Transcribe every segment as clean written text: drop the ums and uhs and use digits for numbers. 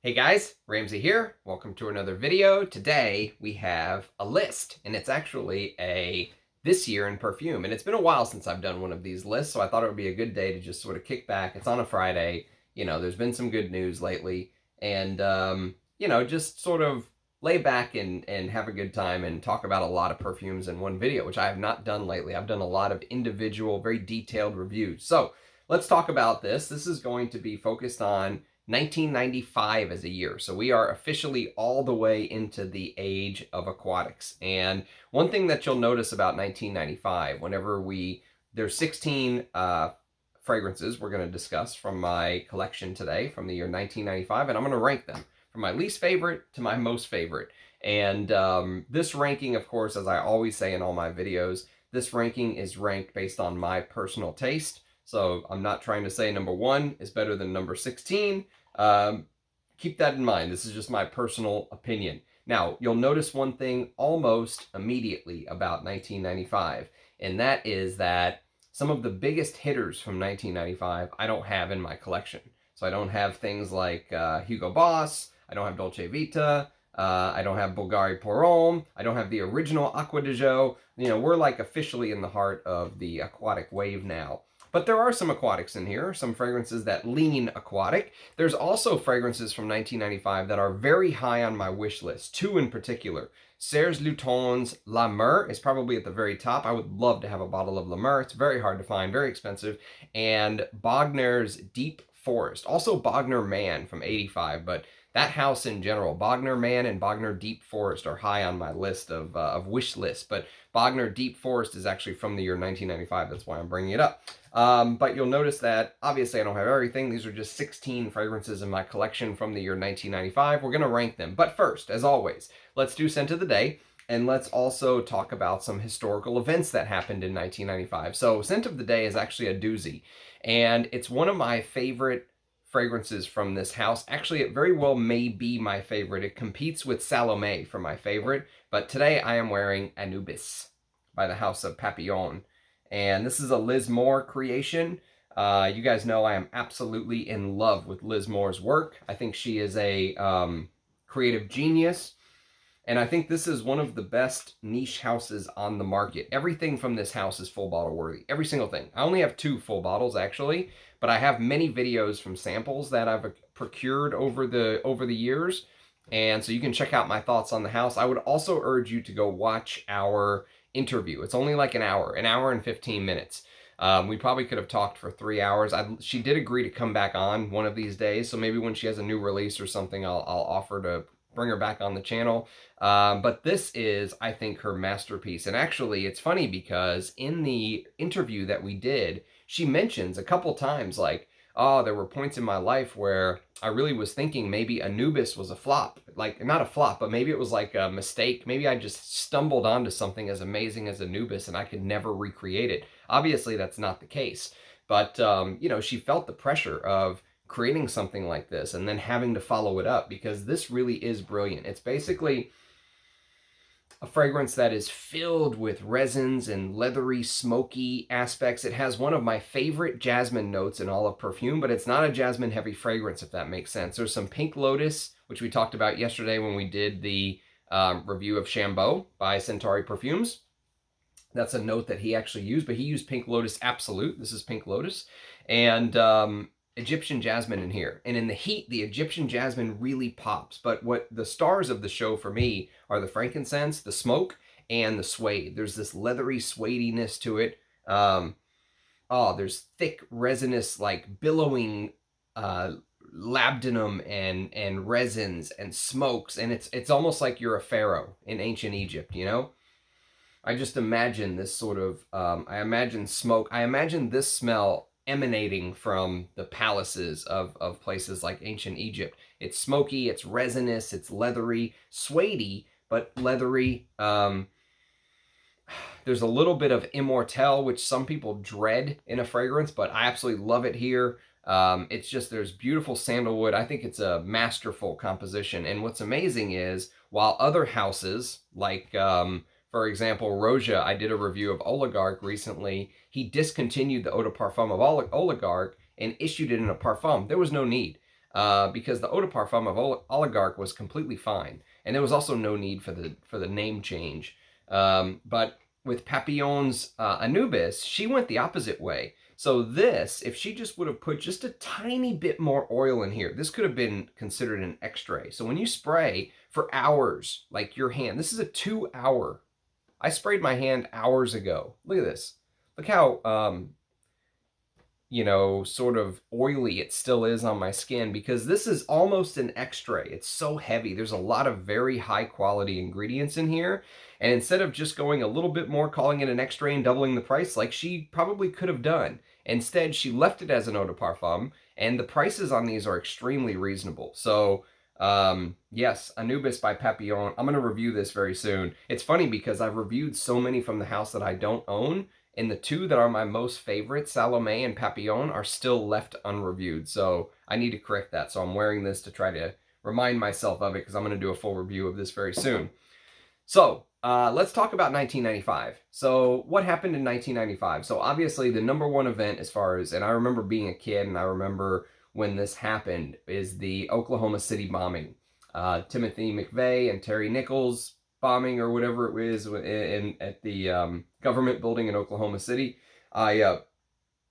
Hey guys, Ramsey here. Welcome to another video. Today we have a list, and it's actually a this year in perfume. And it's been a while since I've done one of these lists, so I thought it would be a good day to just sort of kick back. It's on a Friday. There's been some good news lately, and just sort of lay back and have a good time and talk about a lot of perfumes in one video, which I have not done lately. I've done a lot of individual, very detailed reviews. So let's talk about this. This is going to be focused on 1995 as a year. So we are officially all the way into the age of aquatics. And one thing that you'll notice about 1995, there's 16 fragrances we're going to discuss from my collection today from the year 1995, and I'm going to rank them from my least favorite to my most favorite. And this ranking, of course, as I always say in all my videos, this ranking is ranked based on my personal taste. So I'm not trying to say number 1 is better than number 16. Keep that in mind. This is just my personal opinion. Now, you'll notice one thing almost immediately about 1995, and that is that some of the biggest hitters from 1995 I don't have in my collection. So I don't have things like Hugo Boss, I don't have Dolce Vita, I don't have Bulgari Pour Homme, I don't have the original Acqua di Gio. We're like officially in the heart of the aquatic wave now. But there are some aquatics in here, some fragrances that lean aquatic. There's also fragrances from 1995 that are very high on my wish list, 2 in particular. Serge Lutens La Mer is probably at the very top. I would love to have a bottle of La Mer. It's very hard to find, very expensive. And Bogner's Deep Forest, also Bogner Man from 85, but that house in general, Bogner Man and Bogner Deep Forest are high on my list of wish lists, but Bogner Deep Forest is actually from the year 1995. That's why I'm bringing it up. But you'll notice that, obviously, I don't have everything. These are just 16 fragrances in my collection from the year 1995. We're going to rank them. But first, as always, let's do Scent of the Day, and let's also talk about some historical events that happened in 1995. So Scent of the Day is actually a doozy, and it's one of my favorite fragrances from this house. Actually, it very well may be my favorite. It competes with Salome for my favorite, but today I am wearing Anubis by the house of Papillon. And this is a Liz Moore creation. You guys know I am absolutely in love with Liz Moore's work. I think she is a creative genius. And I think this is one of the best niche houses on the market. Everything from this house is full bottle worthy. Every single thing. I only have 2 full bottles actually, but I have many videos from samples that I've procured over the years. And so you can check out my thoughts on the house. I would also urge you to go watch our interview. It's only like an hour and 15 minutes. We probably could have talked for 3 hours. She did agree to come back on one of these days, so maybe when she has a new release or something, I'll offer to bring her back on the channel. But this is, I think, her masterpiece. And actually, it's funny because in the interview that we did, she mentions a couple times like, oh, there were points in my life where I really was thinking maybe Anubis was a flop. Like, not a flop, but maybe it was like a mistake. Maybe I just stumbled onto something as amazing as Anubis and I could never recreate it. Obviously, that's not the case. But, she felt the pressure of creating something like this and then having to follow it up because this really is brilliant. It's basically a fragrance that is filled with resins and leathery, smoky aspects. It has one of my favorite jasmine notes in all of perfume, but it's not a jasmine heavy fragrance, if that makes sense. There's some pink lotus, which we talked about yesterday when we did the review of Chambeau by Centauri Perfumes. That's a note that he actually used, but he used pink lotus absolute. This is pink lotus. And Egyptian jasmine in here. And in the heat, the Egyptian jasmine really pops. But what the stars of the show for me are the frankincense, the smoke, and the suede. There's this leathery suediness to it. There's thick, resinous, like billowing labdanum and resins and smokes. And it's almost like you're a pharaoh in ancient Egypt, I just imagine this sort of, I imagine smoke. I imagine this smell emanating from the palaces of places like ancient Egypt. It's smoky, it's resinous, it's leathery, suedey, but leathery. There's a little bit of immortelle, which some people dread in a fragrance, but I absolutely love it here. It's just, there's beautiful sandalwood. I think it's a masterful composition. And what's amazing is, while other houses, like for example, Roja, I did a review of Oligarch recently. He discontinued the eau de parfum of Oligarch and issued it in a parfum. There was no need. because the eau de parfum of Oligarch was completely fine, and there was also no need for the name change. But with Papillon's Anubis, she went the opposite way. So this, if she just would have put just a tiny bit more oil in here, this could have been considered an extrait. So when you spray for hours, like your hand, this is a 2-hour. I sprayed my hand hours ago. Look at this. Look how, you know, sort of oily it still is on my skin, because this is almost an extrait. It's so heavy. There's a lot of very high quality ingredients in here. And instead of just going a little bit more, calling it an extrait and doubling the price, like she probably could have done, instead she left it as an eau de parfum, and the prices on these are extremely reasonable. So yes, Anubis by Papillon. I'm going to review this very soon. It's funny because I've reviewed so many from the house that I don't own, and the two that are my most favorite, Salome and Papillon, are still left unreviewed. So I need to correct that. So I'm wearing this to try to remind myself of it, because I'm going to do a full review of this very soon. So let's talk about 1995. So what happened in 1995? So obviously the #1 event, as far as, and I remember being a kid and I remember when this happened, is the Oklahoma City bombing. Timothy McVeigh and Terry Nichols bombing, or whatever it was, at the government building in Oklahoma City. I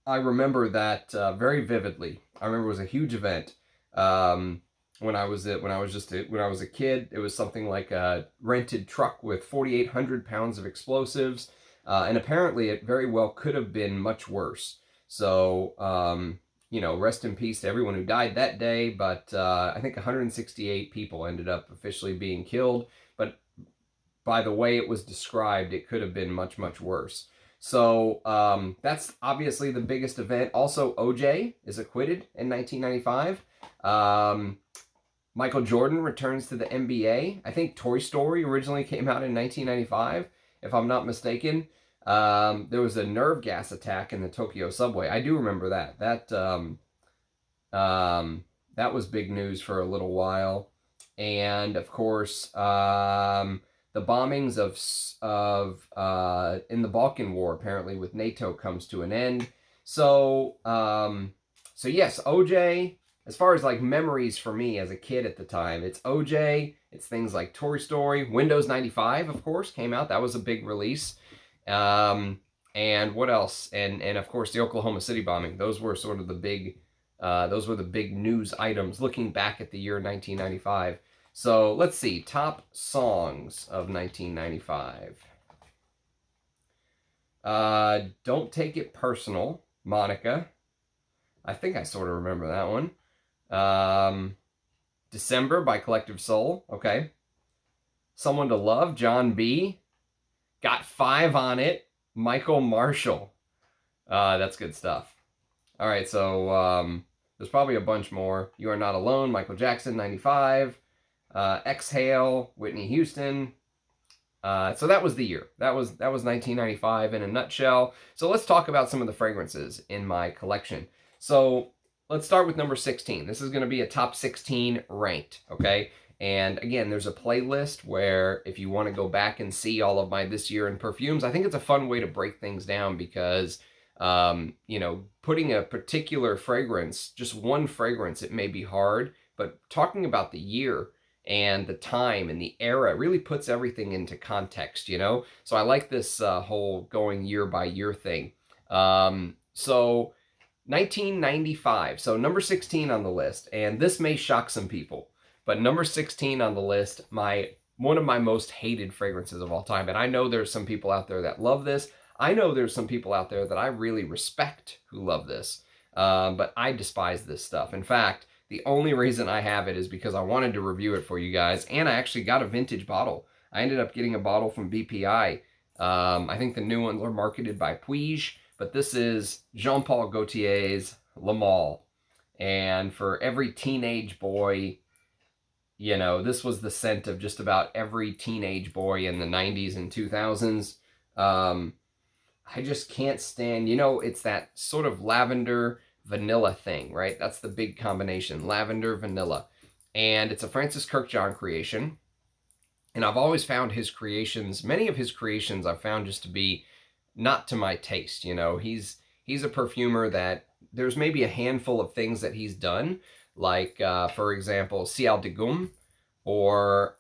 remember that very vividly. I remember it was a huge event. When I was a kid, it was something like a rented truck with 4,800 pounds of explosives, and apparently it very well could have been much worse. So you know, rest in peace to everyone who died that day. But I think 168 people ended up officially being killed. But by the way it was described, it could have been much, much worse. So that's obviously the biggest event. Also, OJ is acquitted in 1995. Michael Jordan returns to the NBA. I think Toy Story originally came out in 1995, if I'm not mistaken. There was a nerve gas attack in the Tokyo subway. I do remember that. That was big news for a little while. And of course, the bombings of in the Balkan War, apparently with NATO, comes to an end. So so yes, OJ. As far as like memories for me as a kid at the time, it's OJ, it's things like Toy Story, Windows 95, of course, came out. That was a big release. And what else? And of course the Oklahoma City bombing. Those were sort of the big news items looking back at the year 1995. So let's see, top songs of 1995. Don't Take It Personal, Monica. I think I sort of remember that one. December by Collective Soul. Okay. Someone to Love, John B. Got 5 on It, Michael Marshall. That's good stuff. All right, so there's probably a bunch more. You Are Not Alone, Michael Jackson, 95. Exhale, Whitney Houston. So that was the year. That was 1995 in a nutshell. So let's talk about some of the fragrances in my collection. So let's start with number 16. This is going to be a top 16 ranked, okay? And again, there's a playlist where if you want to go back and see all of my this year in perfumes, I think it's a fun way to break things down, because, you know, putting a particular fragrance, just one fragrance, it may be hard, but talking about the year and the time and the era really puts everything into context, you know? So I like this whole going year by year thing. So 1995, so number 16 on the list, and this may shock some people, but number 16 on the list, one of my most hated fragrances of all time. And I know there's some people out there that love this. I know there's some people out there that I really respect who love this, but I despise this stuff. In fact, the only reason I have it is because I wanted to review it for you guys, and I actually got a vintage bottle. I ended up getting a bottle from BPI. I think the new ones are marketed by Puig, but this is Jean-Paul Gaultier's Le Male. And for every teenage boy, you know, this was the scent of just about every teenage boy in the 90s and 2000s. I just can't stand, you know, it's that sort of lavender vanilla thing, right? That's the big combination, lavender, vanilla. And it's a Francis Kirkjohn creation. And I've always found his creations, many of his creations I've found just to be not to my taste. You know, he's a perfumer that there's maybe a handful of things that he's done like, for example, Ciel de Gomme or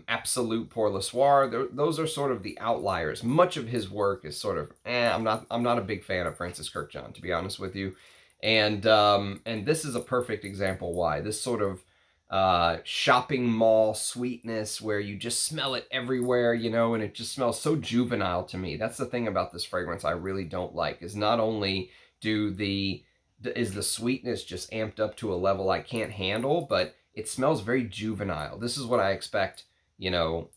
Absolute Pour Le Soir. Those are sort of the outliers. Much of his work is sort of, I'm not a big fan of Francis Kirkjohn, to be honest with you. And this is a perfect example why. This sort of shopping mall sweetness where you just smell it everywhere, you know, and it just smells so juvenile to me. That's the thing about this fragrance I really don't like, is not only is the sweetness just amped up to a level I can't handle, but it smells very juvenile. This is what I expect, you know,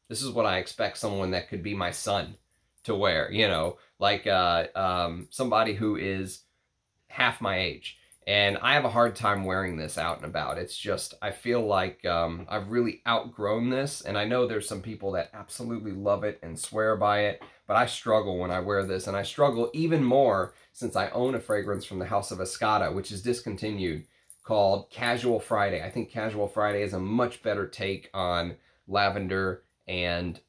this is what I expect someone that could be my son to wear, you know, like somebody who is half my age. And I have a hard time wearing this out and about. It's just, I feel like I've really outgrown this. And I know there's some people that absolutely love it and swear by it, but I struggle when I wear this. And I struggle even more since I own a fragrance from the House of Escada, which is discontinued, called Casual Friday. I think Casual Friday is a much better take on lavender and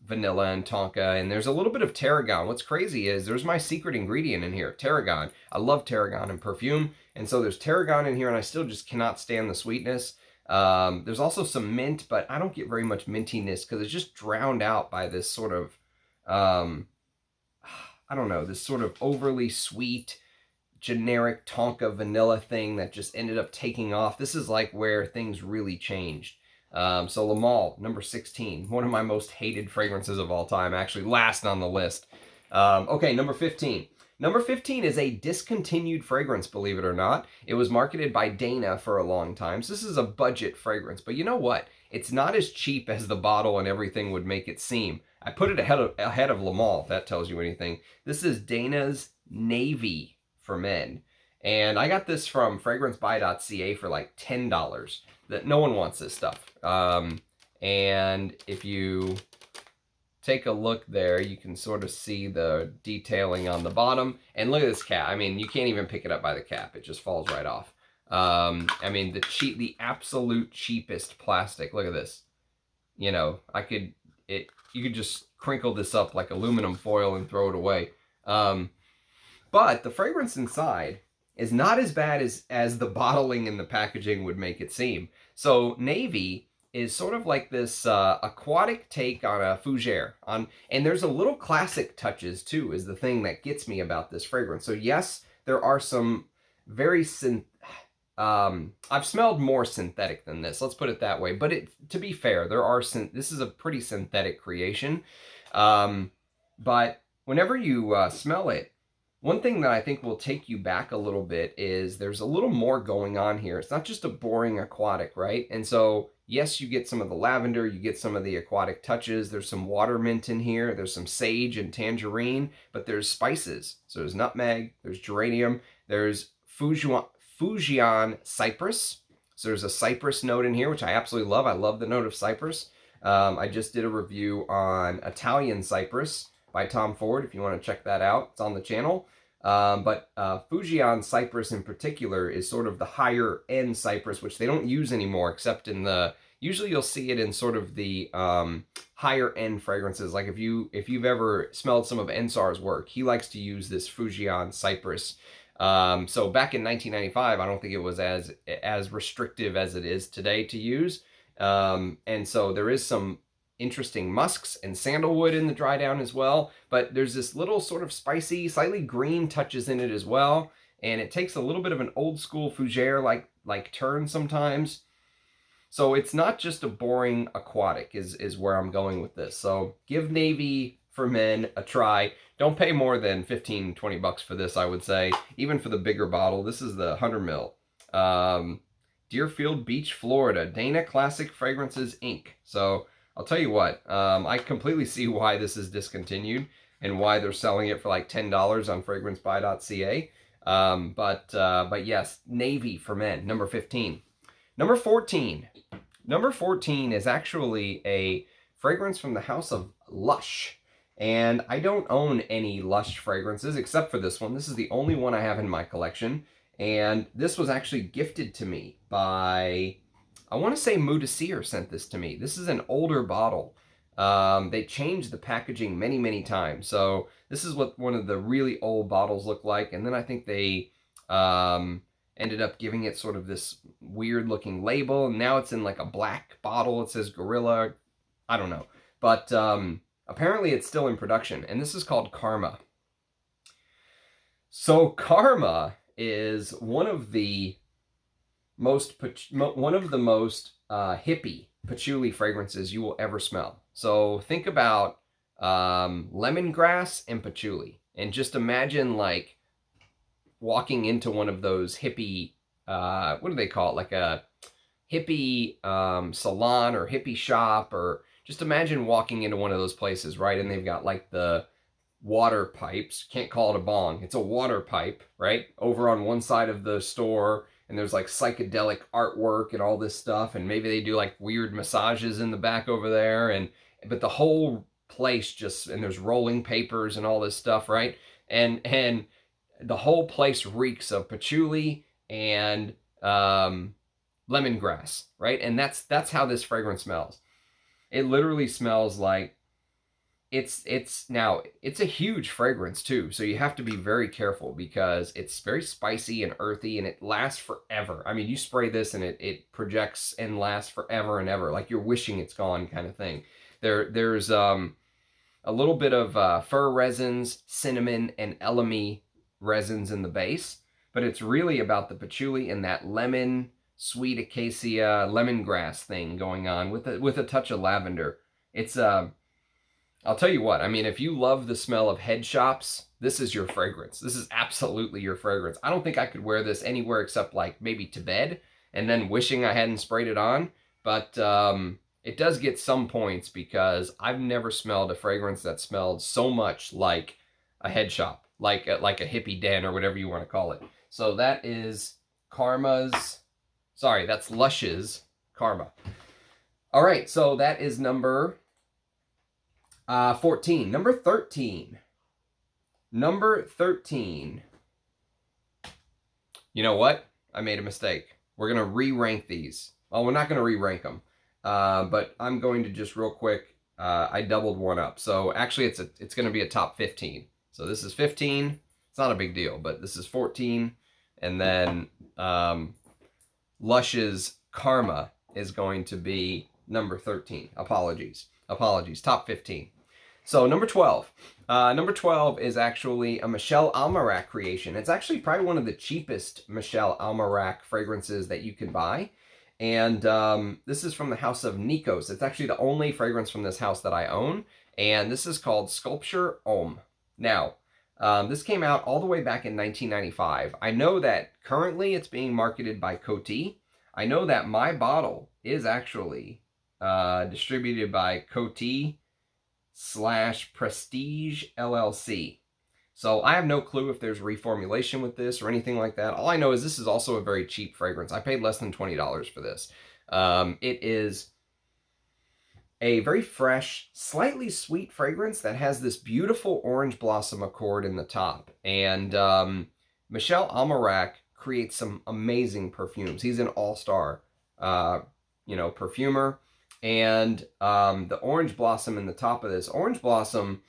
vanilla and tonka, and there's a little bit of tarragon. What's crazy is there's my secret ingredient in here, tarragon. I love tarragon in perfume, and so there's tarragon in here, and I still just cannot stand the sweetness. There's also some mint, but I don't get very much mintiness because it's just drowned out by this sort of, I don't know, this sort of overly sweet, generic tonka vanilla thing that just ended up taking off. This is like where things really changed. So Le Male, number 16, one of my most hated fragrances of all time, actually last on the list. Okay, number 15. Number 15 is a discontinued fragrance, believe it or not. It was marketed by Dana for a long time. So this is a budget fragrance, but you know what? It's not as cheap as the bottle and everything would make it seem. I put it ahead of Le Male, if that tells you anything. This is Dana's Navy for Men. And I got this from fragrancebuy.ca for like $10. That no one wants this stuff. And if you take a look there, you can sort of see the detailing on the bottom. And look at this cap. I mean, you can't even pick it up by the cap. It just falls right off. I mean, the absolute cheapest plastic. Look at this. You know, you could just crinkle this up like aluminum foil and throw it away. But the fragrance inside is not as bad as the bottling and the packaging would make it seem. So Navy is sort of like this aquatic take on a fougere. And there's a little classic touches too, is the thing that gets me about this fragrance. So yes, there are some very I've smelled more synthetic than this, let's put it that way. But to be fair, this is a pretty synthetic creation. But whenever you smell it, one thing that I think will take you back a little bit is there's a little more going on here. It's not just a boring aquatic, right? And so, yes, you get some of the lavender, you get some of the aquatic touches. There's some water mint in here. There's some sage and tangerine, but there's spices. So there's nutmeg, there's geranium, there's Fujian cypress. So there's a cypress note in here, which I absolutely love. I love the note of cypress. I just did a review on Italian cypress by Tom Ford, if you want to check that out. It's on the channel. But Fujian cypress in particular is sort of the higher end cypress, which they don't use anymore, except in usually you'll see it in sort of the higher end fragrances. Like if you've ever smelled some of Ensar's work, he likes to use this Fujian cypress. So back in 1995, I don't think it was as restrictive as it is today to use. And so there is some interesting musks and sandalwood in the dry down as well, but there's this little sort of spicy, slightly green touches in it as well, and it takes a little bit of an old school fougere like turn sometimes. So it's not just a boring aquatic is where I'm going with this. So give Navy for Men a try. Don't pay more than 15-20 bucks for this, I would say, even for the bigger bottle. This is the 100 ml. Deerfield Beach, Florida, Dana Classic Fragrances Inc. So I'll tell you what, I completely see why this is discontinued and why they're selling it for like $10 on fragrancebuy.ca. But yes, Navy for Men, number 15. Number 14. Number 14 is actually a fragrance from the house of Lush. And I don't own any Lush fragrances except for this one. This is the only one I have in my collection. And this was actually gifted to me by, I want to say Moudesir sent this to me. This is an older bottle. They changed the packaging many, many times. So this is what one of the really old bottles look like. And then I think they ended up giving it sort of this weird looking label. And now it's in like a black bottle. It says Gorilla. I don't know. But apparently it's still in production. And this is called Karma. So Karma is one of the most hippie patchouli fragrances you will ever smell. So think about lemongrass and patchouli, and just imagine like walking into one of those hippie, what do they call it? Like a hippie salon or hippie shop, or just imagine walking into one of those places, right? And they've got like the water pipes, can't call it a bong, it's a water pipe, right? Over on one side of the store, and there's like psychedelic artwork and all this stuff, and maybe they do like weird massages in the back over there, and but the whole place just, and there's rolling papers and all this stuff, right? And the whole place reeks of patchouli and lemongrass, right? And that's how this fragrance smells. It literally smells like it's a huge fragrance too, so you have to be very careful because it's very spicy and earthy, and it lasts forever. I mean, you spray this and it projects and lasts forever and ever, like you're wishing it's gone kind of thing. There's a little bit of fir resins, cinnamon, and elemi resins in the base, but it's really about the patchouli and that lemon, sweet acacia, lemongrass thing going on with a touch of lavender. It's I'll tell you what, I mean, if you love the smell of head shops, this is your fragrance. This is absolutely your fragrance. I don't think I could wear this anywhere except like maybe to bed and then wishing I hadn't sprayed it on. But it does get some points because I've never smelled a fragrance that smelled so much like a head shop, like a hippie den or whatever you want to call it. So that is that's Lush's Karma. All right, so that is number 14. Number 13. Number 13. You know what? I made a mistake. We're going to re-rank these. Well, we're not going to re-rank them. But I'm going to just real quick, I doubled one up. So actually it's going to be a top 15. So this is 15. It's not a big deal, but this is 14. And then Lush's Karma is going to be number 13. Apologies. Top 15. So number 12. Number 12 is actually a Michel Almerac creation. It's actually probably one of the cheapest Michel Almerac fragrances that you can buy. And this is from the house of Nikos. It's actually the only fragrance from this house that I own. And this is called Sculpture Homme. Now, this came out all the way back in 1995. I know that currently it's being marketed by Coty. I know that my bottle is actually distributed by Coty / Prestige LLC. So I have no clue if there's reformulation with this or anything like that. All I know is this is also a very cheap fragrance. I paid less than $20 for this. It is a very fresh, slightly sweet fragrance that has this beautiful orange blossom accord in the top. And Michel Almerac creates some amazing perfumes. He's an all-star, perfumer. And the orange blossom in the top of this, orange blossom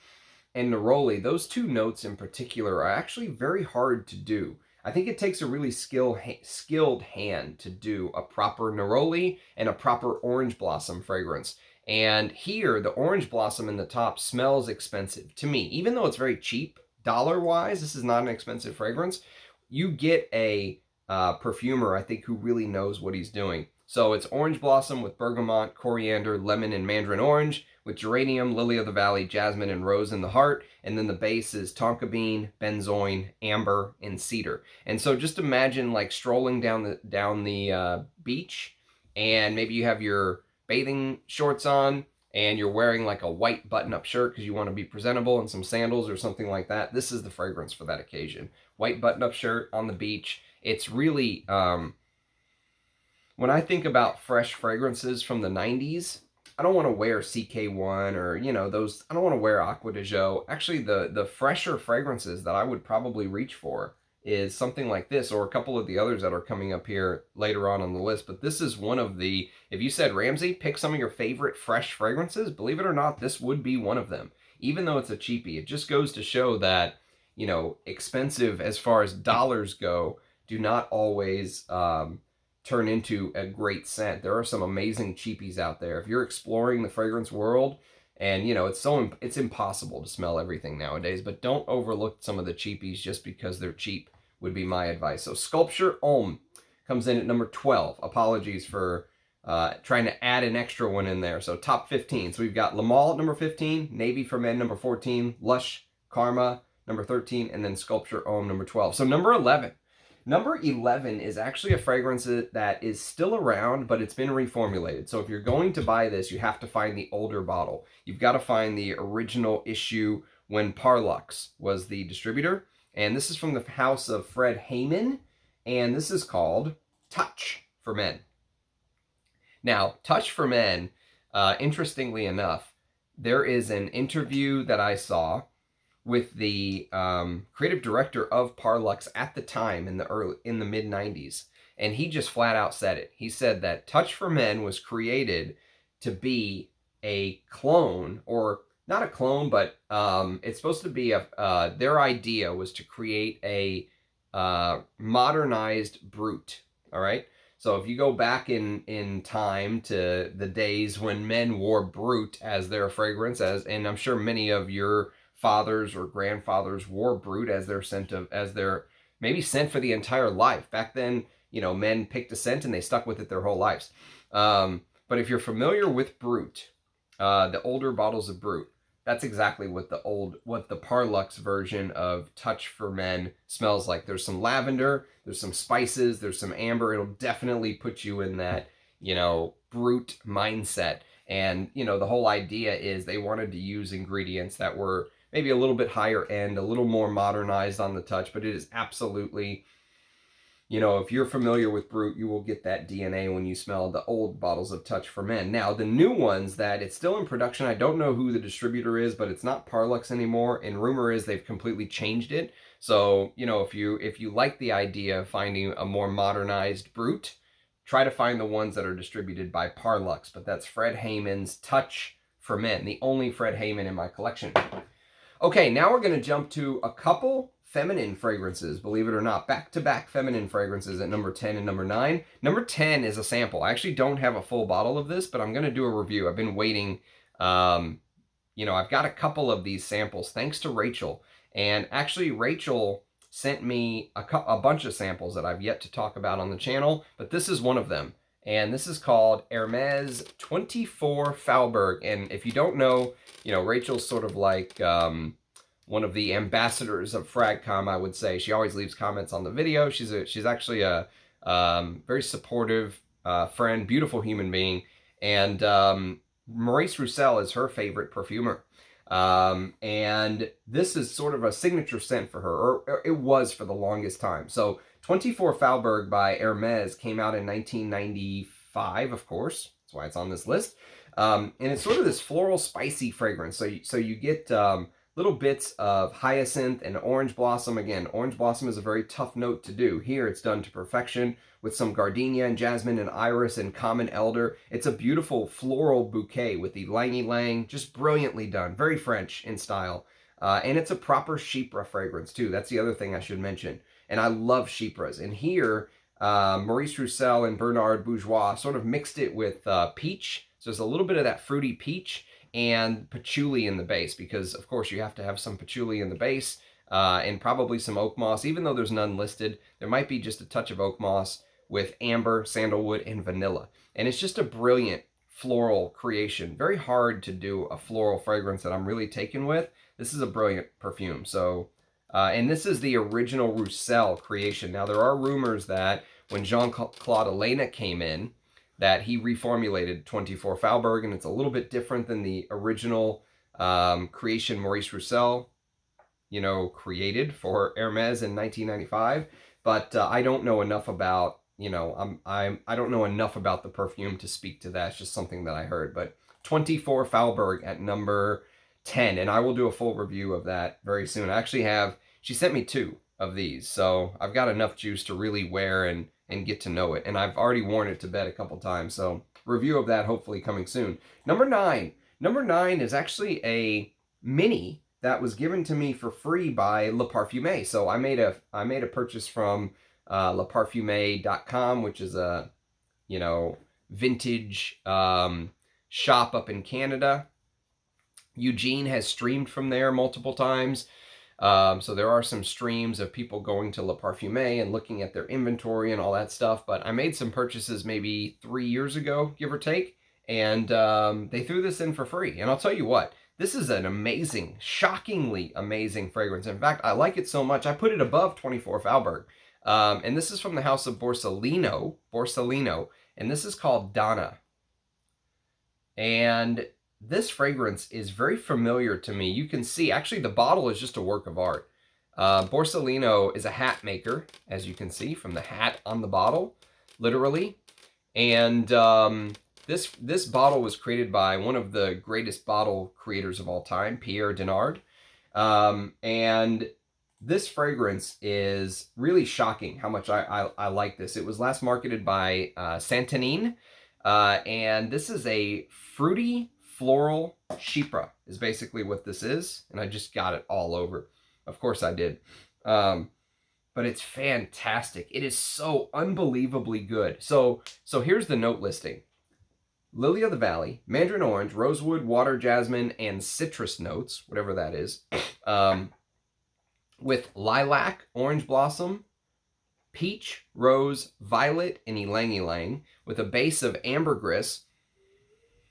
and neroli, those two notes in particular are actually very hard to do. I think it takes a really skilled hand to do a proper neroli and a proper orange blossom fragrance. And here, the orange blossom in the top smells expensive to me. Even though it's very cheap, dollar-wise, this is not an expensive fragrance. You get a perfumer, I think, who really knows what he's doing. So it's orange blossom with bergamot, coriander, lemon, and mandarin orange, with geranium, lily of the valley, jasmine, and rose in the heart. And then the base is tonka bean, benzoin, amber, and cedar. And so just imagine like strolling down the beach, and maybe you have your bathing shorts on, and you're wearing like a white button-up shirt because you want to be presentable, and some sandals or something like that. This is the fragrance for that occasion. White button-up shirt on the beach. It's really... when I think about fresh fragrances from the 90s, I don't want to wear CK1 or, those, I don't want to wear Acqua di Gio. Actually, the fresher fragrances that I would probably reach for is something like this, or a couple of the others that are coming up here later on the list. But this is one of the, if you said, Ramsey, pick some of your favorite fresh fragrances, believe it or not, this would be one of them. Even though it's a cheapie, it just goes to show that, expensive as far as dollars go, do not always turn into a great scent. There are some amazing cheapies out there. If you're exploring the fragrance world, and you know, it's impossible to smell everything nowadays, but don't overlook some of the cheapies just because they're cheap, would be my advice. So Sculpture Homme comes in at number 12. Apologies for trying to add an extra one in there. So top 15. So we've got Le Male at number 15, Navy for Men number 14, Lush Karma number 13, and then Sculpture Homme number 12. So number 11. Number 11 is actually a fragrance that is still around, but it's been reformulated. So if you're going to buy this, you have to find the older bottle. You've got to find the original issue when Parlux was the distributor. And this is from the house of Fred Hayman, and this is called Touch for Men. Now, Touch for Men, interestingly enough, there is an interview that I saw with the creative director of Parlux at the time in the mid 90s, and he just flat out said it. He said that Touch for Men was created to be a clone, or not a clone, but it's supposed to be their idea was to create a modernized Brut. All right. So if you go back in time to the days when men wore Brut as their fragrance, and I'm sure many of your fathers or grandfathers wore Brut as their scent maybe scent for the entire life. Back then, you know, men picked a scent and they stuck with it their whole lives. But if you're familiar with Brut, the older bottles of Brut, that's exactly what the Parlux version of Touch for Men smells like. There's some lavender, there's some spices, there's some amber. It'll definitely put you in that, you know, Brut mindset. And, you know, the whole idea is they wanted to use ingredients that were maybe a little bit higher end, a little more modernized on the touch, but it is absolutely, you know, if you're familiar with Brut, you will get that DNA when you smell the old bottles of Touch for Men. Now, the new ones that it's still in production, I don't know who the distributor is, but it's not Parlux anymore, and rumor is they've completely changed it. So, you know, if you like the idea of finding a more modernized Brut, try to find the ones that are distributed by Parlux, but that's Fred Hayman's Touch for Men, the only Fred Hayman in my collection. Okay, now we're going to jump to a couple feminine fragrances, believe it or not. Back-to-back feminine fragrances at number 10 and number 9. Number 10 is a sample. I actually don't have a full bottle of this, but I'm going to do a review. I've been waiting. You know, I've got a couple of these samples thanks to Rachel. And actually, Rachel sent me a bunch of samples that I've yet to talk about on the channel, but this is one of them. And this is called Hermes 24 Falburg. And if you don't know, you know, Rachel's sort of like one of the ambassadors of Fragcom, I would say. She always leaves comments on the video. She's actually a very supportive friend, beautiful human being. And Maurice Roussel is her favorite perfumer. And this is sort of a signature scent for her, or it was for the longest time. So 24 Falburg by Hermes came out in 1995, of course. That's why it's on this list. And it's sort of this floral, spicy fragrance. So you get little bits of hyacinth and orange blossom. Again, orange blossom is a very tough note to do. Here, it's done to perfection with some gardenia and jasmine and iris and common elder. It's a beautiful floral bouquet with the ylang-ylang, just brilliantly done. Very French in style. And it's a proper chypre fragrance, too. That's the other thing I should mention. And I love chypres. And here, Maurice Roussel and Bernard Bourgeois sort of mixed it with peach. So there's a little bit of that fruity peach and patchouli in the base, because, of course, you have to have some patchouli in the base and probably some oak moss. Even though there's none listed, there might be just a touch of oak moss with amber, sandalwood, and vanilla. And it's just a brilliant floral creation. Very hard to do a floral fragrance that I'm really taken with. This is a brilliant perfume. So, and this is the original Roussel creation. Now, there are rumors that when Jean-Claude Elena came in, that he reformulated 24 Falburg, and it's a little bit different than the original creation Maurice Roussel, you know, created for Hermes in 1995. But I don't know enough about, you know, I don't know enough about the perfume to speak to that. It's just something that I heard. But 24 Falburg at number 10, and I will do a full review of that very soon. I actually have, she sent me 2 of these, so I've got enough juice to really wear and get to know it. And I've already worn it to bed a couple times, so review of that hopefully coming soon. Number 9. Number 9 is actually a mini that was given to me for free by Le Parfumé. So I made a purchase from leparfume.com, which is a, you know, vintage shop up in Canada. Eugene has streamed from there multiple times. So there are some streams of people going to Le Parfume and looking at their inventory and all that stuff. But I made some purchases maybe 3 years ago, give or take. And they threw this in for free. And I'll tell you what, this is an amazing, shockingly amazing fragrance. In fact, I like it so much, I put it above 24 Falburg. And this is from the house of Borsalino. And this is called Donna. And this fragrance is very familiar to me. You can see, actually, the bottle is just a work of art. Borsalino is a hat maker, as you can see from the hat on the bottle, literally. And this bottle was created by one of the greatest bottle creators of all time, Pierre Denard. And this fragrance is really shocking how much I like this. It was last marketed by Santanine. And this is a fruity floral chypre is basically what this is. And I just got it all over. Of course I did. But it's fantastic. It is so unbelievably good. So here's the note listing. Lily of the Valley, mandarin orange, rosewood, water, jasmine, and citrus notes, whatever that is. With lilac, orange blossom, peach, rose, violet, and ylang ylang, with a base of ambergris.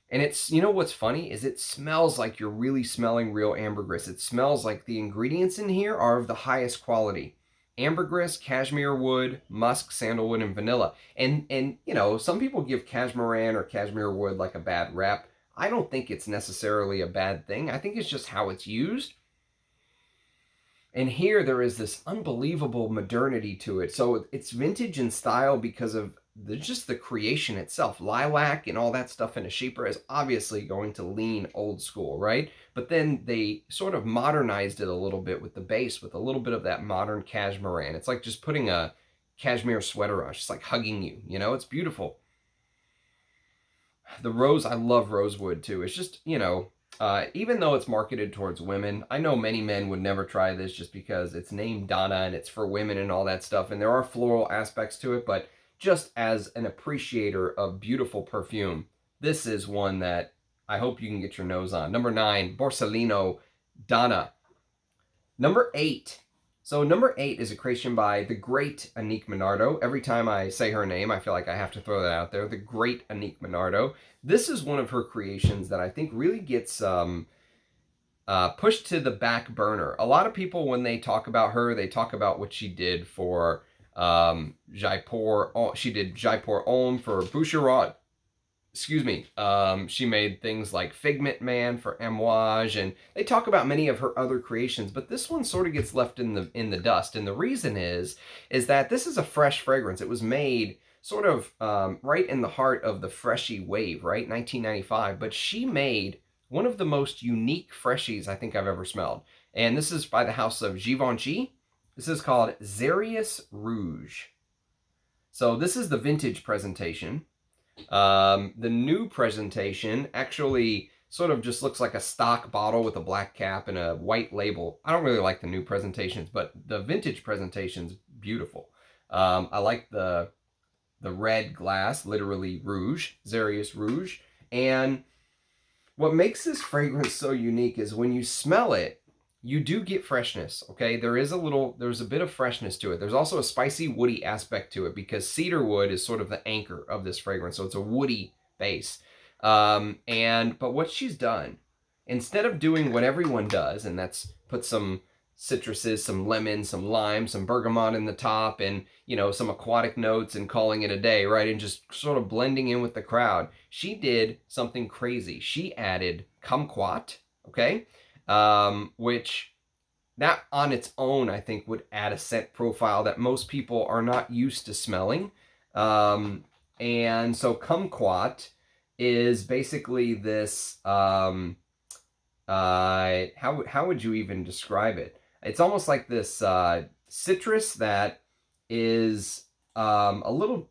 And it's, you know what's funny is it smells like you're really smelling real ambergris. It smells like the ingredients in here are of the highest quality. Ambergris, cashmere wood, musk, sandalwood, and vanilla. And you know, some people give cashmeran or cashmere wood like a bad rap. I don't think it's necessarily a bad thing. I think it's just how it's used. And here there is this unbelievable modernity to it. So it's vintage in style because of just the creation itself. Lilac and all that stuff in a chypre is obviously going to lean old school, right? But then they sort of modernized it a little bit with the base, with a little bit of that modern cashmeran. It's like just putting a cashmere sweater on. It's just like hugging you, you know? It's beautiful. The rose, I love rosewood too. It's just, you know, even though it's marketed towards women, I know many men would never try this just because it's named Donna and it's for women and all that stuff. And there are floral aspects to it, but just as an appreciator of beautiful perfume, this is one that I hope you can get your nose on. Number 9, Borsalino Donna. Number 8. So number 8 is a creation by the great Annick Minardo. Every time I say her name, I feel like I have to throw that out there. The great Annick Minardo. This is one of her creations that I think really gets pushed to the back burner. A lot of people, when they talk about her, they talk about what she did for Jaipur. She did Jaipur Homme for Boucheron. Excuse me. She made things like Figment Man for Amouage, and they talk about many of her other creations, but this one sort of gets left in the dust. And the reason is that this is a fresh fragrance. It was made sort of right in the heart of the freshy wave, right? 1995. But she made one of the most unique freshies I think I've ever smelled. And this is by the house of Givenchy. This is called Xeryus Rouge. So this is the vintage presentation. The new presentation actually sort of just looks like a stock bottle with a black cap and a white label. I don't really like the new presentations, but the vintage presentation's beautiful. I like the red glass, literally rouge, Xeryus Rouge. And what makes this fragrance so unique is when you smell it, you do get freshness, okay? There's a bit of freshness to it. There's also a spicy, woody aspect to it because cedar wood is sort of the anchor of this fragrance, so it's a woody base. But what she's done, instead of doing what everyone does, and that's put some citruses, some lemon, some lime, some bergamot in the top, and, you know, some aquatic notes and calling it a day, right? And just sort of blending in with the crowd. She did something crazy. She added kumquat, okay? Which that on its own, I think, would add a scent profile that most people are not used to smelling. And so kumquat is basically this, how would you even describe it? It's almost like this citrus that is a little,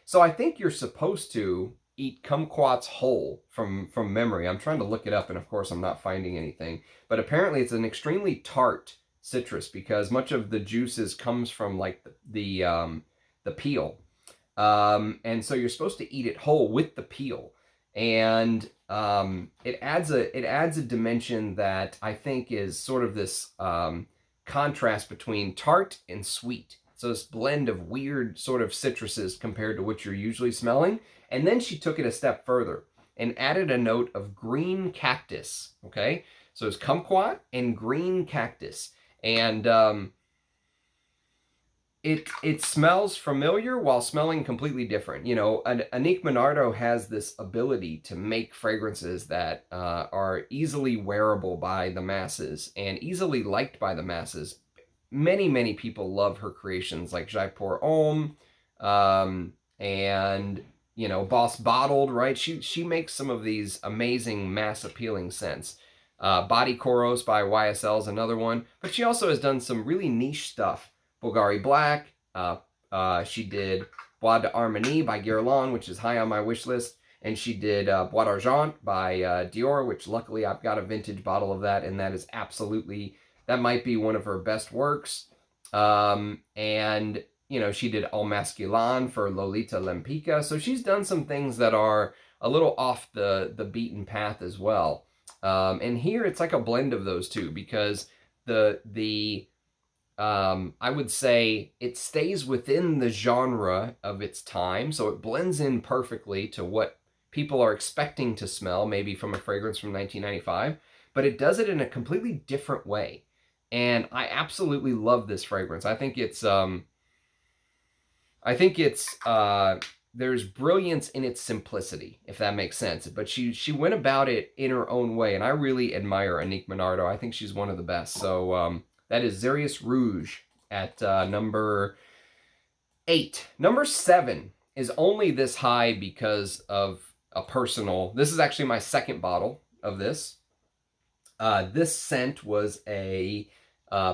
so I think you're supposed to eat kumquats whole from memory. I'm trying to look it up, and of course I'm not finding anything. But apparently it's an extremely tart citrus because much of the juices comes from like the peel. And so you're supposed to eat it whole with the peel. And it adds a dimension that I think is sort of this contrast between tart and sweet. So this blend of weird sort of citruses compared to what you're usually smelling. And then she took it a step further and added a note of green cactus. Okay, so it's kumquat and green cactus, and it smells familiar while smelling completely different. You know, Annick Minardo has this ability to make fragrances that are easily wearable by the masses and easily liked by the masses. Many people love her creations like JPG Homme, and you know, Boss Bottled, right? She makes some of these amazing mass appealing scents. Body Koros by YSL is another one, but she also has done some really niche stuff. Bulgari Black. She did Bois d'Harmonie by Guerlain, which is high on my wish list. And she did Bois d'Argent by Dior, which luckily I've got a vintage bottle of that, and that is absolutely, that might be one of her best works. And, you know, she did Al Masculin for Lolita Lempicka. So she's done some things that are a little off the beaten path as well. And here it's like a blend of those two because I would say it stays within the genre of its time, so it blends in perfectly to what people are expecting to smell, maybe from a fragrance from 1995, but it does it in a completely different way. And I absolutely love this fragrance. I think it's there's brilliance in its simplicity, if that makes sense. But she went about it in her own way, and I really admire Annick Minardo. I think she's one of the best. So that is Xeryus Rouge at number 8. Number 7 is only this high because of a personal. This is actually my second bottle of this. This scent was a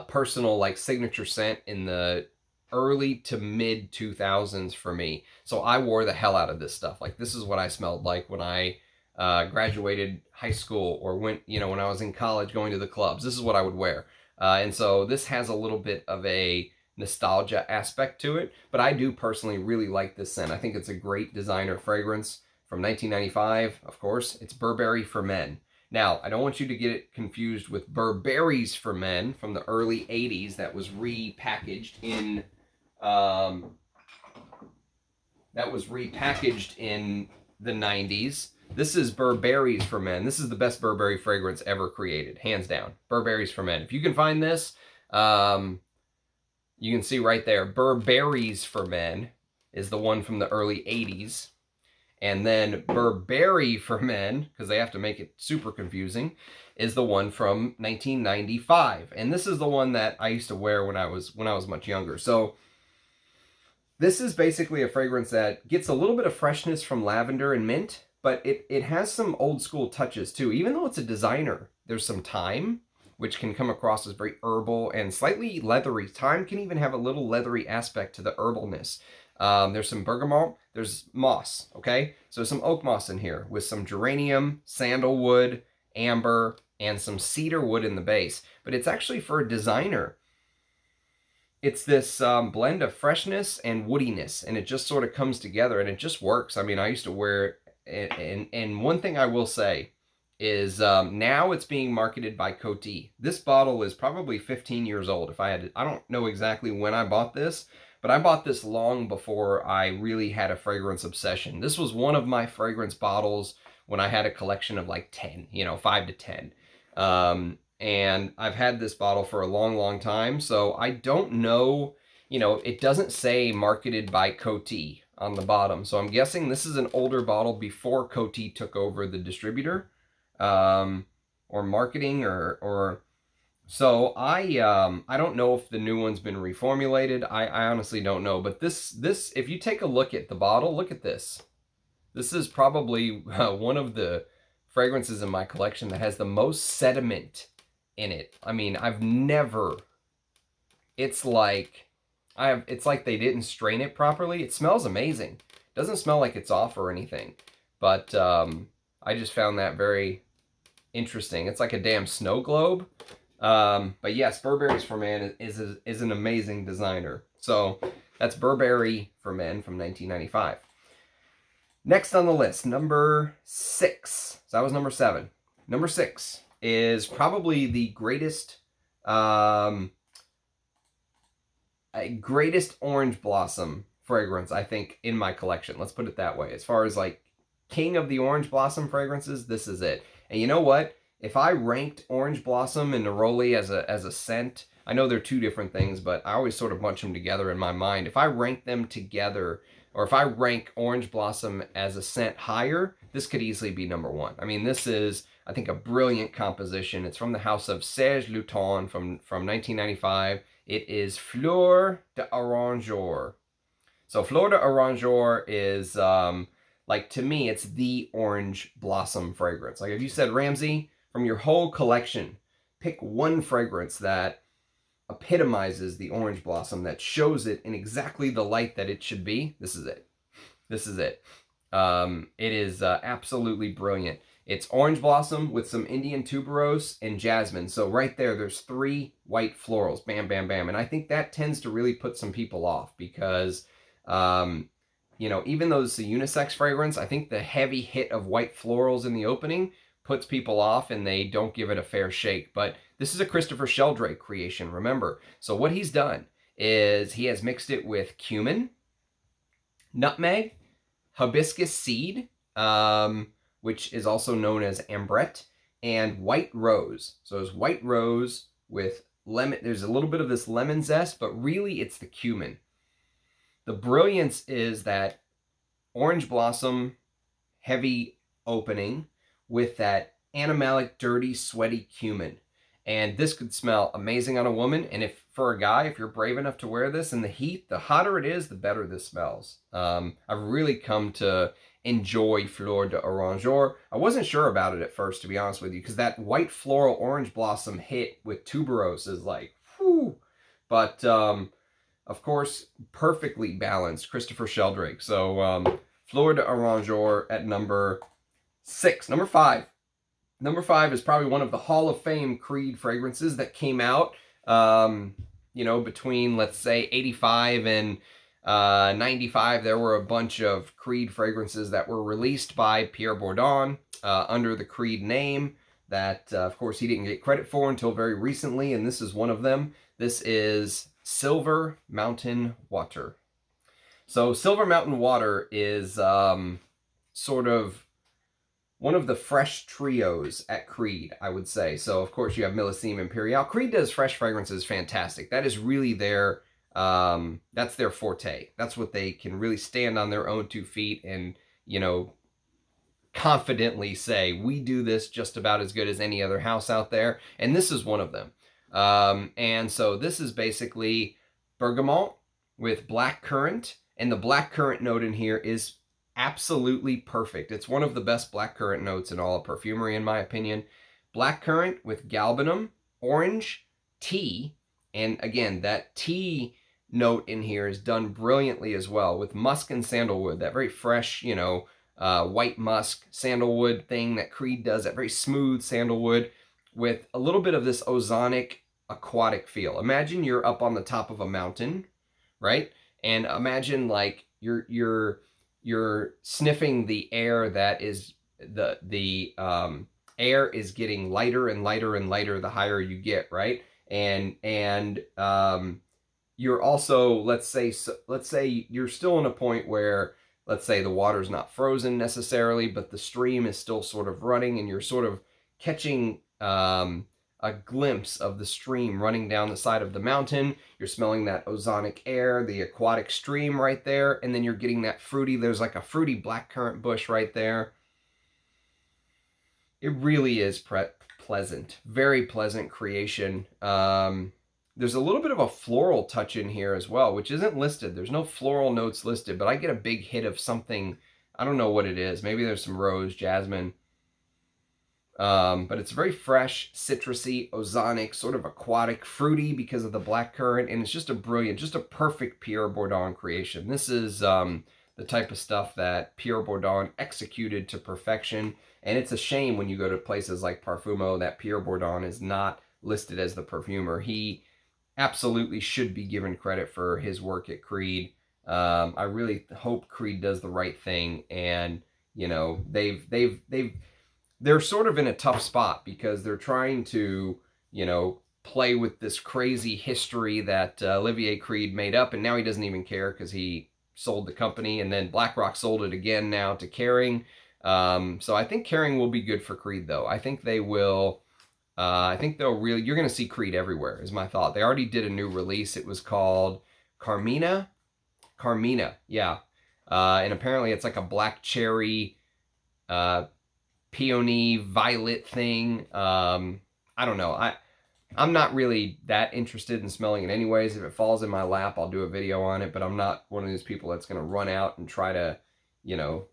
personal like signature scent in the early to mid 2000s for me. So I wore the hell out of this stuff. Like, this is what I smelled like when I graduated high school or went, you know, when I was in college going to the clubs. This is what I would wear. And so this has a little bit of a nostalgia aspect to it, but I do personally really like this scent. I think it's a great designer fragrance from 1995. Of course, it's Burberry for Men. Now, I don't want you to get it confused with Burberrys for Men from the early 80s that was repackaged in the 90s. This is Burberrys for Men. This is the best Burberry fragrance ever created, hands down. Burberrys for Men. If you can find this, you can see right there, Burberrys for Men is the one from the early 80s. And then Burberry for Men, because they have to make it super confusing, is the one from 1995. And this is the one that I used to wear when I was much younger. So this is basically a fragrance that gets a little bit of freshness from lavender and mint, but it has some old school touches too. Even though it's a designer, there's some thyme, which can come across as very herbal and slightly leathery. Thyme can even have a little leathery aspect to the herbalness. There's some bergamot, there's moss, okay? So some oak moss in here with some geranium, sandalwood, amber, and some cedar wood in the base. But it's actually for a designer. It's this blend of freshness and woodiness, and it just sort of comes together, and it just works. I mean, I used to wear it, and one thing I will say is now it's being marketed by Coty. This bottle is probably 15 years old. If I had to, I don't know exactly when I bought this, but I bought this long before I really had a fragrance obsession. This was one of my fragrance bottles when I had a collection of like 10, you know, 5 to 10. And I've had this bottle for a long time, so I don't know, you know, it doesn't say marketed by Coty on the bottom. So I'm guessing this is an older bottle before Coty took over the distributor, or marketing, or so I don't know if the new one's been reformulated. I honestly don't know. But this if you take a look at the bottle, look at this. This is probably one of the fragrances in my collection that has the most sediment in it. I mean, I've never. It's like they didn't strain it properly. It smells amazing. It doesn't smell like it's off or anything. But I just found that very interesting. It's like a damn snow globe. But yes, Burberry's for Men is an amazing designer. So that's Burberry for Men from 1995. Next on the list, number 6. So that was number 7. Number 6 is probably the greatest orange blossom fragrance, I think, in my collection. Let's put it that way. As far as like king of the orange blossom fragrances, this is it. And you know what? If I ranked orange blossom and neroli as a scent, I know they're two different things, but I always sort of bunch them together in my mind. If I rank them together, or if I rank orange blossom as a scent higher, this could easily be number 1. I mean, this is, I think, a brilliant composition. It's from the house of Serge Lutens from 1995. It is Fleur d'Oranger. So Fleur d'Oranger is, like, to me, it's the orange blossom fragrance. Like, if you said, Ramsey, from your whole collection, pick one fragrance that epitomizes the orange blossom, that shows it in exactly the light that it should be, this is it. This is it. It is absolutely brilliant. It's orange blossom with some Indian tuberose and jasmine. So right there's 3 white florals. Bam, bam, bam. And I think that tends to really put some people off because, you know, even though it's a unisex fragrance, I think the heavy hit of white florals in the opening puts people off and they don't give it a fair shake. But this is a Christopher Sheldrake creation, remember. So what he's done is he has mixed it with cumin, nutmeg, hibiscus seed, which is also known as ambrette, and white rose. So it's white rose with lemon. There's a little bit of this lemon zest, but really it's the cumin. The brilliance is that orange blossom heavy opening with that animalic, dirty, sweaty cumin. And this could smell amazing on a woman. And if for a guy, if you're brave enough to wear this in the heat, the hotter it is, the better this smells. I've really come to enjoy Fleur d'Oranger. I wasn't sure about it at first, to be honest with you, because that white floral orange blossom hit with tuberose is like, whew. But, of course, perfectly balanced Christopher Sheldrake. So, Fleur d'Oranger at number 6. Number 5. Number 5 is probably one of the Hall of Fame Creed fragrances that came out, you know, between, let's say, 85 and 95. There were a bunch of Creed fragrances that were released by Pierre Bourdon under the Creed name that, of course, he didn't get credit for until very recently, and this is one of them. This is Silver Mountain Water. So Silver Mountain Water is sort of one of the fresh trios at Creed, I would say. So, of course, you have Millésime Impérial. Creed does fresh fragrances fantastic. That is really their, that's their forte. That's what they can really stand on their own 2 feet and, you know, confidently say, we do this just about as good as any other house out there. And this is one of them. And so this is basically bergamot with black currant. And the black currant note in here is absolutely perfect. It's one of the best blackcurrant notes in all of perfumery, in my opinion. Blackcurrant with galbanum, orange, tea, and again, that tea note in here is done brilliantly as well with musk and sandalwood, that very fresh, you know, white musk sandalwood thing that Creed does, that very smooth sandalwood with a little bit of this ozonic aquatic feel. Imagine you're up on the top of a mountain, right? And imagine like you're sniffing the air that is the air is getting lighter and lighter and lighter the higher you get, right? And you're also, let's say you're still in a point where, let's say the water's not frozen necessarily, but the stream is still sort of running and you're sort of catching a glimpse of the stream running down the side of the mountain. You're smelling that ozonic air, the aquatic stream right there, and then you're getting that fruity, there's like a fruity blackcurrant bush right there. It really is pleasant, very pleasant creation. There's a little bit of a floral touch in here as well, which isn't listed. There's no floral notes listed, but I get a big hit of something. I don't know what it is. Maybe there's some rose, jasmine. But it's very fresh, citrusy, ozonic, sort of aquatic, fruity because of the blackcurrant, and it's just a brilliant, just a perfect Pierre Bourdon creation. This is the type of stuff that Pierre Bourdon executed to perfection, and it's a shame when you go to places like Parfumo that Pierre Bourdon is not listed as the perfumer. He absolutely should be given credit for his work at Creed. I really hope Creed does the right thing, and you know, they're sort of in a tough spot because they're trying to, you know, play with this crazy history that Olivier Creed made up, and now he doesn't even care because he sold the company, and then BlackRock sold it again now to Kering. So I think Kering will be good for Creed, though. I think they will. I think they'll really. You're going to see Creed everywhere, is my thought. They already did a new release. It was called Carmina. Carmina, yeah. And apparently it's like a black cherry, peony violet thing. I don't know. I'm not really that interested in smelling it anyways. If it falls in my lap, I'll do a video on it, but I'm not one of those people that's going to run out and try to, you know,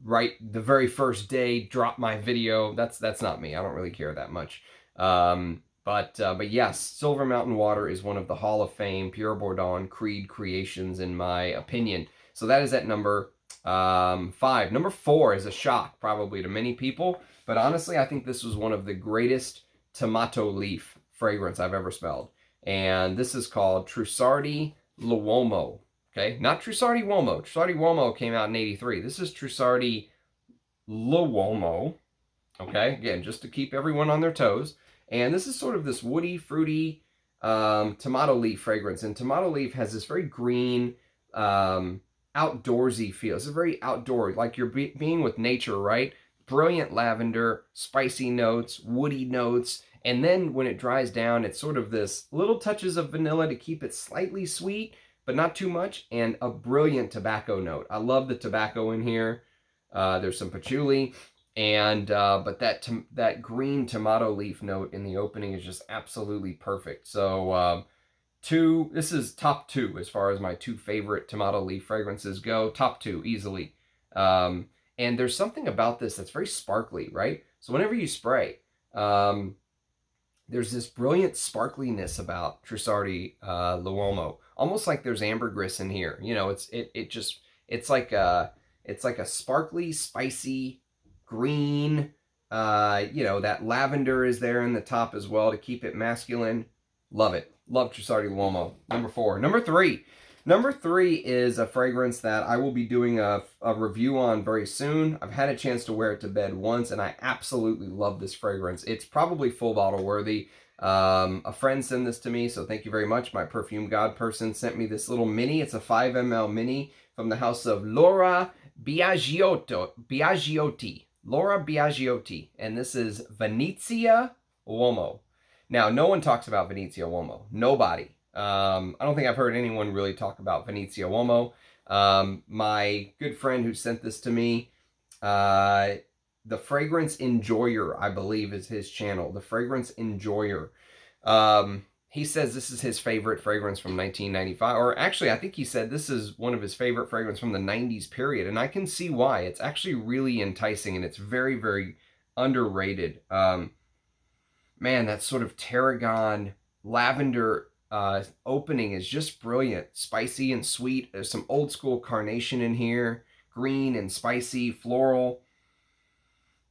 right the very first day, drop my video. That's not me. I don't really care that much. But yes, Silver Mountain Water is one of the Hall of Fame Pure Bourdon Creed creations, in my opinion. So that is at number 5. Number 4 is a shock, probably to many people, but honestly, I think this was one of the greatest tomato leaf fragrance I've ever smelled. And this is called Trussardi L'Uomo. Okay, not Trussardi Uomo. Trussardi Uomo came out in '83. This is Trussardi L'Uomo. Okay, again, just to keep everyone on their toes. And this is sort of this woody, fruity tomato leaf fragrance. And tomato leaf has this very green, outdoorsy feel. It's a very outdoor, like you're being with nature, right? Brilliant lavender, spicy notes, woody notes. And then when it dries down, it's sort of this little touches of vanilla to keep it slightly sweet, but not too much, and a brilliant tobacco note. I love the tobacco in here. There's some patchouli, and but that green tomato leaf note in the opening is just absolutely perfect. So this is top 2 as far as my 2 favorite tomato leaf fragrances go. Top 2 easily. And there's something about this that's very sparkly, right? So whenever you spray, there's this brilliant sparkliness about Trussardi L'Uomo, almost like there's ambergris in here. You know, it's like a sparkly, spicy green. You know, that lavender is there in the top as well to keep it masculine. Love it. Love Trussardi L'Uomo. Number 4. Number 3. Number 3 is a fragrance that I will be doing a review on very soon. I've had a chance to wear it to bed once, and I absolutely love this fragrance. It's probably full bottle worthy. A friend sent this to me, so thank you very much. My perfume god person sent me this little mini. It's a 5 ml mini from the house of Laura Biagiotti. Laura Biagiotti. And this is Venezia Oomo. Now, no one talks about Venezia Oomo. Nobody. I don't think I've heard anyone really talk about Venezia Oomo. My good friend who sent this to me, the Fragrance Enjoyer, I believe, is his channel. The Fragrance Enjoyer. He says this is his favorite fragrance from 1995. Or actually, I think he said this is one of his favorite fragrances from the 90s period. And I can see why. It's actually really enticing, and it's very, very underrated. Man, that sort of tarragon lavender opening is just brilliant. Spicy and sweet. There's some old school carnation in here. Green and spicy, floral.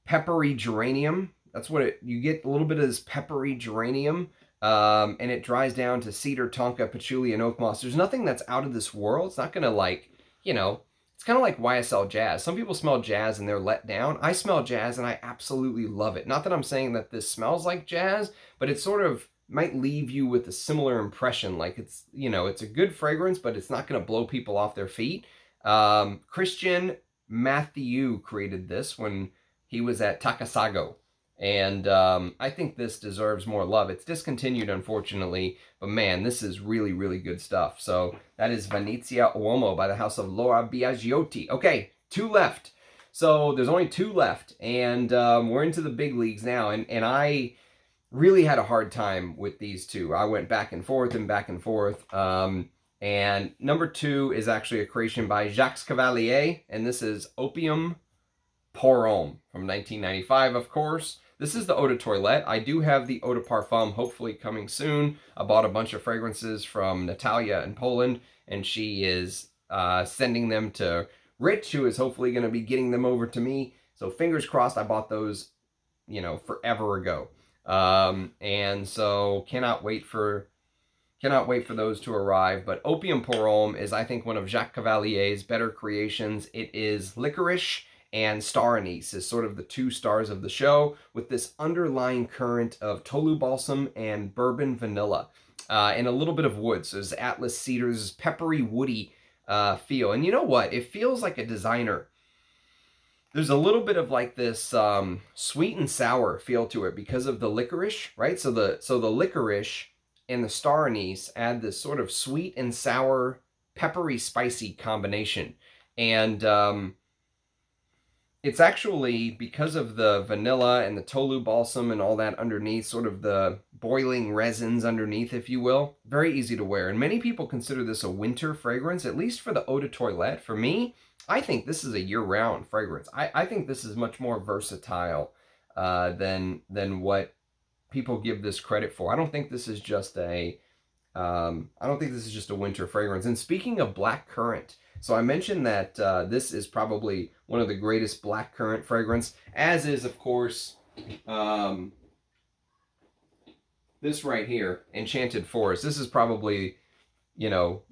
Peppery geranium. That's what you get, a little bit of this peppery geranium. And it dries down to cedar, tonka, patchouli, and oak moss. There's nothing that's out of this world. It's not going to, like, you know, it's kind of like YSL Jazz. Some people smell jazz and they're let down. I smell jazz and I absolutely love it. Not that I'm saying that this smells like jazz, but it sort of might leave you with a similar impression. Like, it's, you know, it's a good fragrance, but it's not going to blow people off their feet. Christian Mathieu created this when he was at Takasago. And I think this deserves more love. It's discontinued, unfortunately, but man, this is really, really good stuff. So that is Venezia Oomo by the house of Laura Biagiotti. Okay, 2 left. So there's only 2 left, and we're into the big leagues now. And I really had a hard time with these 2. I went back and forth and back and forth. And number 2 is actually a creation by Jacques Cavalier, and this is Opium Pour Homme from 1995, of course. This is the Eau de Toilette. I do have the Eau de Parfum hopefully coming soon. I bought a bunch of fragrances from Natalia in Poland, and she is sending them to Rich, who is hopefully going to be getting them over to me. So fingers crossed. I bought those, you know, forever ago. And so cannot wait for those to arrive. But Opium pour Homme is, I think, one of Jacques Cavalier's better creations. It is licorice and star anise is sort of the two stars of the show, with this underlying current of Tolu balsam and bourbon vanilla, and a little bit of wood. So it's Atlas cedars, peppery, woody feel. And you know what? It feels like a designer. There's a little bit of like this sweet and sour feel to it because of the licorice, right? So the licorice and the star anise add this sort of sweet and sour, peppery, spicy combination. And it's actually, because of the vanilla and the Tolu balsam and all that underneath, sort of the boiling resins underneath, if you will, very easy to wear. And many people consider this a winter fragrance, at least for the eau de toilette. For me, I think this is a year-round fragrance. I think this is much more versatile than what people give this credit for. I don't think this is just a winter fragrance. And speaking of blackcurrant, so I mentioned that this is probably one of the greatest blackcurrant fragrance, as is, of course, this right here, Enchanted Forest. This is probably, you know,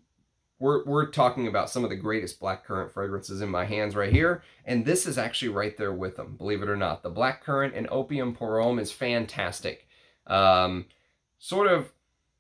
we're talking about some of the greatest blackcurrant fragrances in my hands right here, and this is actually right there with them, believe it or not. The blackcurrant and Opium pour Homme is fantastic. Sort of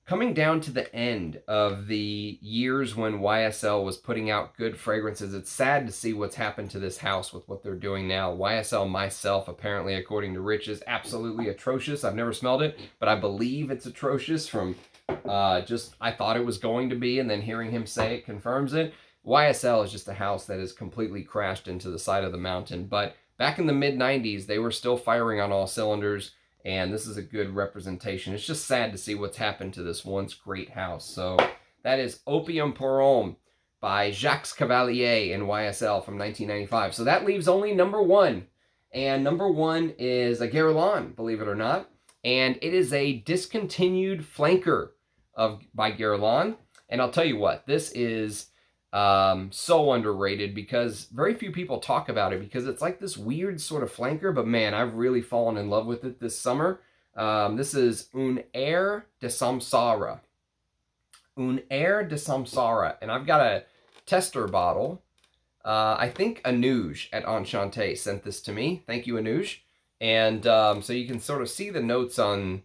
coming down to the end of the years when YSL was putting out good fragrances, it's sad to see what's happened to this house with what they're doing now. YSL myself, apparently, according to Rich, is absolutely atrocious. I've never smelled it, but I believe it's atrocious from I thought it was going to be, and then hearing him say it confirms it. YSL is just a house that has completely crashed into the side of the mountain. But back in the mid-90s, they were still firing on all cylinders, and this is a good representation. It's just sad to see what's happened to this once great house. So that is Opium pour Homme by Jacques Cavalier and YSL from 1995. So that leaves only number one. And number one is a Guerlain, believe it or not. And it is a discontinued flanker by Guerlain. And I'll tell you what, this is so underrated because very few people talk about it because it's like this weird sort of flanker, but man, I've really fallen in love with it this summer. This is Un Air de Samsara. Un Air de Samsara. And I've got a tester bottle. I think Anuj at Enchanted sent this to me. Thank you, Anuj. And so you can sort of see the notes on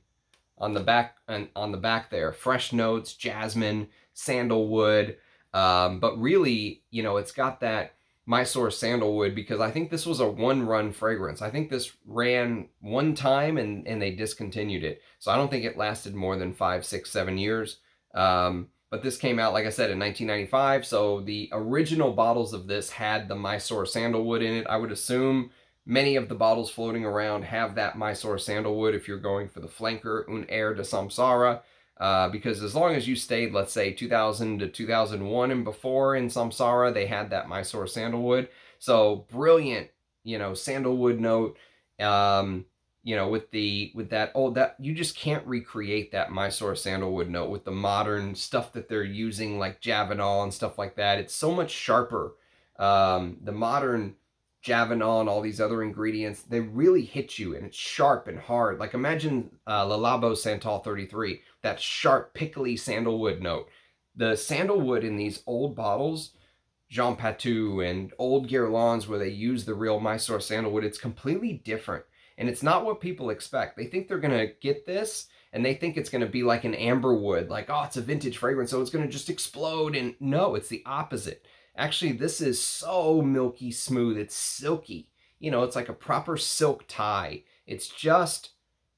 the back there. Fresh notes, jasmine, sandalwood. But really, you know, it's got that Mysore sandalwood because I think this was a one-run fragrance. I think this ran one time and they discontinued it. So I don't think it lasted more than 5, 6, 7 years. But this came out, like I said, in 1995. So the original bottles of this had the Mysore sandalwood in it. I would assume many of the bottles floating around have that Mysore sandalwood if you're going for the flanker, Un Air de Samsara. Because as long as you stayed, let's say, 2000 to 2001 and before in Samsara, they had that Mysore sandalwood. So brilliant, you know, sandalwood note. You know, with that you just can't recreate that Mysore sandalwood note with the modern stuff that they're using, like Javanol and stuff like that. It's so much sharper. The modern Javanol and all these other ingredients, they really hit you, and it's sharp and hard. Like imagine Le Labo Santal 33, that sharp, pickly sandalwood note. The sandalwood in these old bottles, Jean Patou and old Guerlains where they use the real Mysore sandalwood, it's completely different. And it's not what people expect. They think they're going to get this, and they think it's going to be like an amberwood, like, oh, it's a vintage fragrance, so it's going to just explode. And no, it's the opposite. Actually, this is so milky smooth. It's silky. You know, it's like a proper silk tie. It's just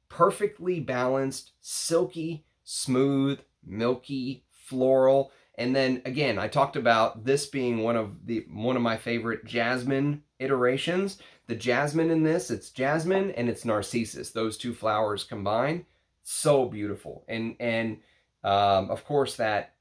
perfectly balanced, silky, smooth, milky, floral. And then again, I talked about this being one of my favorite jasmine iterations. The jasmine in this, it's jasmine and it's narcissus. Those two flowers combined, so beautiful. And of course that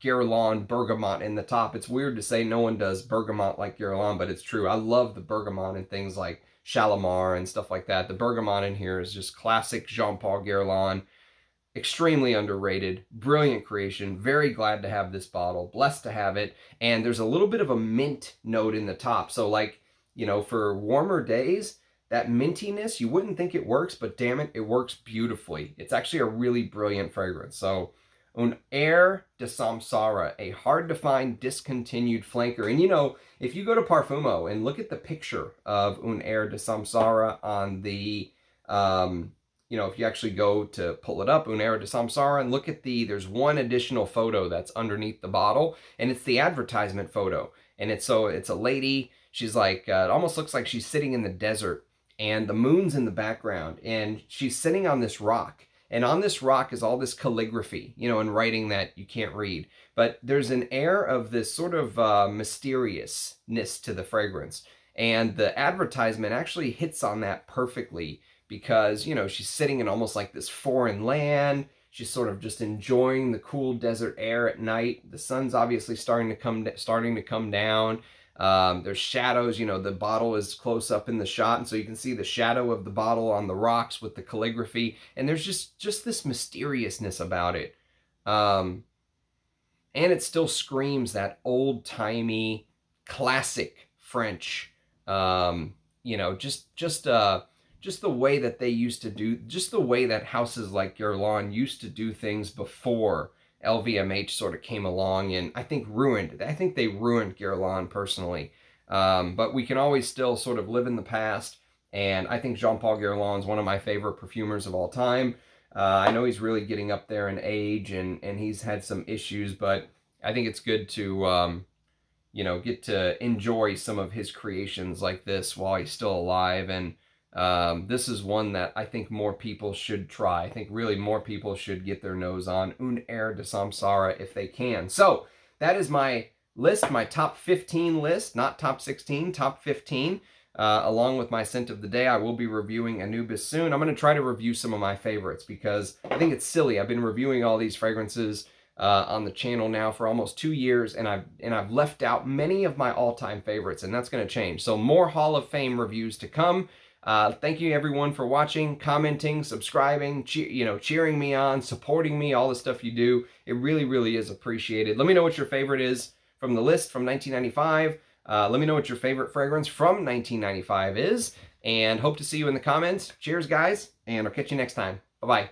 Guerlain bergamot in the top. It's weird to say no one does bergamot like Guerlain, but it's true. I love the bergamot in things like Shalimar and stuff like that. The bergamot in here is just classic Jean-Paul Guerlain. Extremely underrated, brilliant creation. Very glad to have this bottle, blessed to have it. And there's a little bit of a mint note in the top. So like, you know, for warmer days, that mintiness, you wouldn't think it works, but damn it, it works beautifully. It's actually a really brilliant fragrance. So, Un Air de Samsara, a hard-to-find discontinued flanker. And you know, if you go to Parfumo and look at the picture of Un Air de Samsara on the, you know, if you actually go to pull it up, Un Air de Samsara, and look at there's one additional photo that's underneath the bottle, and it's the advertisement photo. And it's a lady, she's like, it almost looks like she's sitting in the desert, and the moon's in the background, and she's sitting on this rock. And on this rock is all this calligraphy, you know, in writing that you can't read. But there's an air of this sort of mysteriousness to the fragrance. And the advertisement actually hits on that perfectly because, you know, she's sitting in almost like this foreign land. She's sort of just enjoying the cool desert air at night. The sun's obviously starting to come down. There's shadows, you know, the bottle is close up in the shot, and so you can see the shadow of the bottle on the rocks with the calligraphy, and there's just this mysteriousness about it. And it still screams that old-timey, classic French, you know, just the way that they used to do, just the way that houses like Guerlain used to do things before LVMH sort of came along and I think they ruined Guerlain personally. But we can always still sort of live in the past. And I think Jean-Paul Guerlain is one of my favorite perfumers of all time. I know he's really getting up there in age and he's had some issues, but I think it's good to, you know, get to enjoy some of his creations like this while he's still alive. And this is one that I think more people should try. I think really more people should get their nose on Un Air de Samsara if they can. So that is my list, my top 15 list, not top 16, top 15. Along with my scent of the day, I will be reviewing Anubis soon. I'm going to try to review some of my favorites because I think it's silly. I've been reviewing all these fragrances on the channel now for almost 2 years, and I've left out many of my all-time favorites, and that's going to change. So more Hall of Fame reviews to come. Thank you everyone for watching, commenting, subscribing, cheering me on, supporting me, all the stuff you do. It really, really is appreciated. Let me know what your favorite is from the list from 1995. Let me know what your favorite fragrance from 1995 is, and hope to see you in the comments. Cheers, guys, and I'll catch you next time. Bye-bye.